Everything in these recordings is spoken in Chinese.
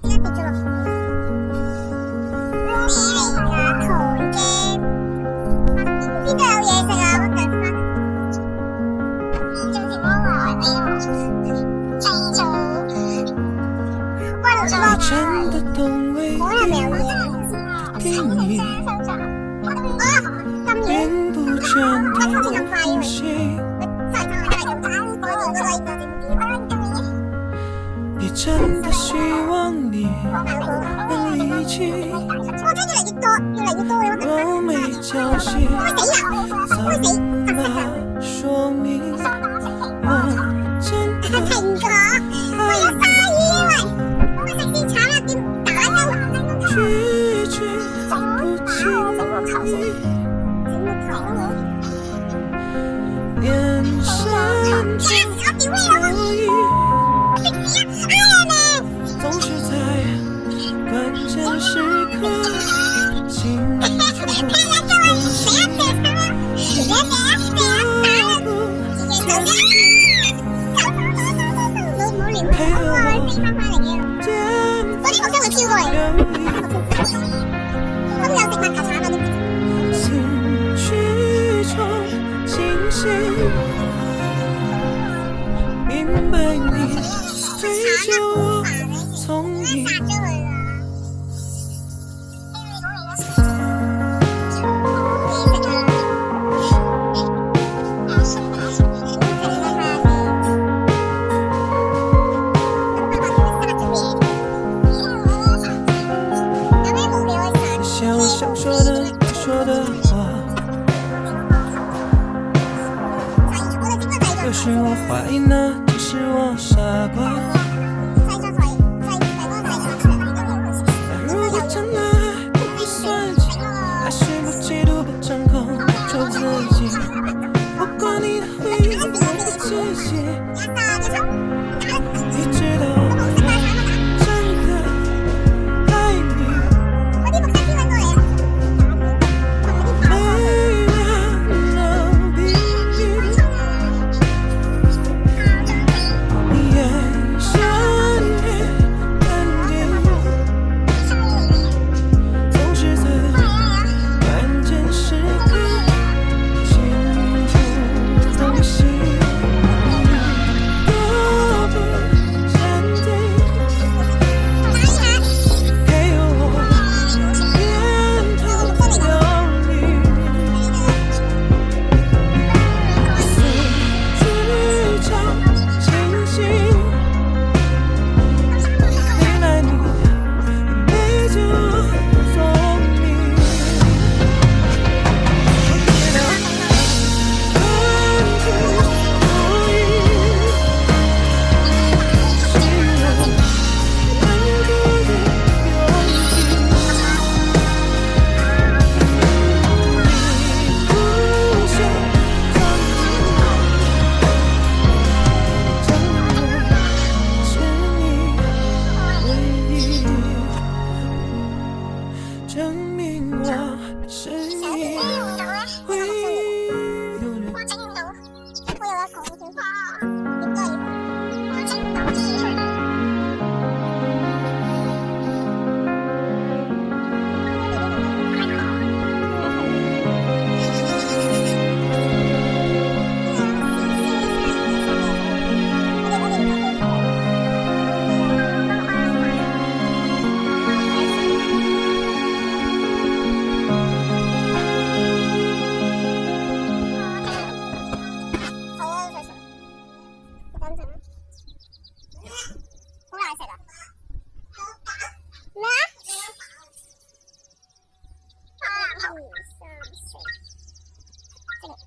點解跌咗落去？咩嚟㗎？糖嘅，邊度有嘢食啊？乜鬼仲點樣話俾我？製造溫度啊！我係咪有嘢？定義咁遠，乜好似咁快嘅？也真的希望你能理解，我沒交集，怎麼說明我真的愛你？拒絕不經意，眼神就可以。總是在關鍵時刻清楚分析，配合我情緒中清醒，明白你追求我從你。想說的該說的話，有時我懷疑那只是我傻瓜。但如果真愛不算計，還是不嫉妒不掌控，做自己，不管你的回憶我的自己，你知道。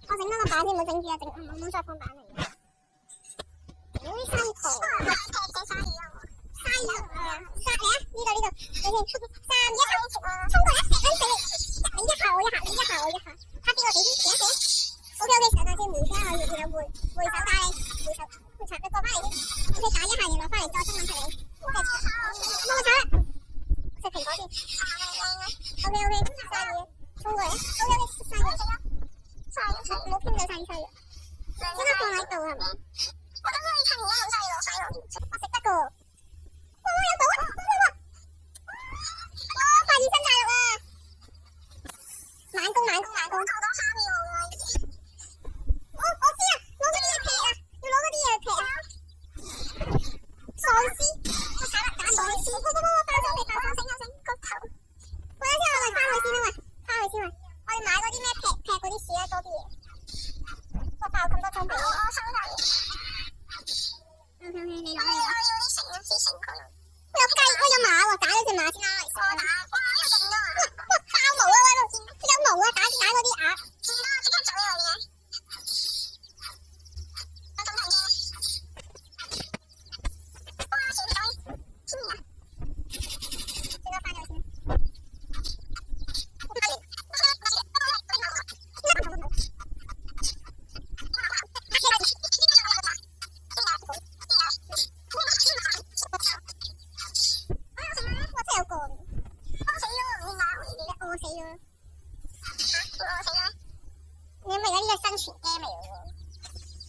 我整多個版先，唔好整住啊！唔好再放版嚟。有啲鯊魚圖，鯊魚啊！鯊魚嚟啊！呢度，你先。3、2、1，衝過嚟，跟住你一下，拍邊個地先？OK，等陣先回聲啊，然後回手打你，回插你過翻嚟先。OK，打一下，然後翻嚟再中文出嚟。OK，冇錯啦，食蘋果先。OK，鯊魚，衝過嚟。OK，鯊魚。冇傾到鯊魚，應該放喺度係咪？我等可以噴而家好鯊魚落水喎，我食得噶喎，哇有到啊！骨頭。嗰陣時我哋翻去先啊嘛，我哋買嗰啲咩劈嗰啲樹咧多啲嘢。我爆咁多裝備。我收晒。你攞嚟。我要啲繩佢。我有雞，我有馬喎，打咗隻馬先啦。我打，哇，又勁多啊！哇，爆毛啊！喺度見，佢有毛啊！打嗰啲鴨。見到即刻走啊！你嘅。我咁得意。哇！全隊，天啊！最多翻咗先。你咪而家呢個生存 game 嚟嘅喎，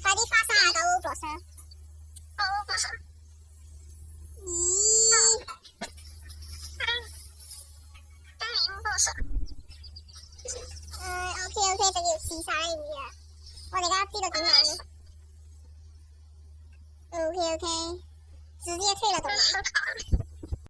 快啲花39博士。咦？OK，就要試晒呢啲啊！我哋而家知道點玩。OK，直接退了懂嗎？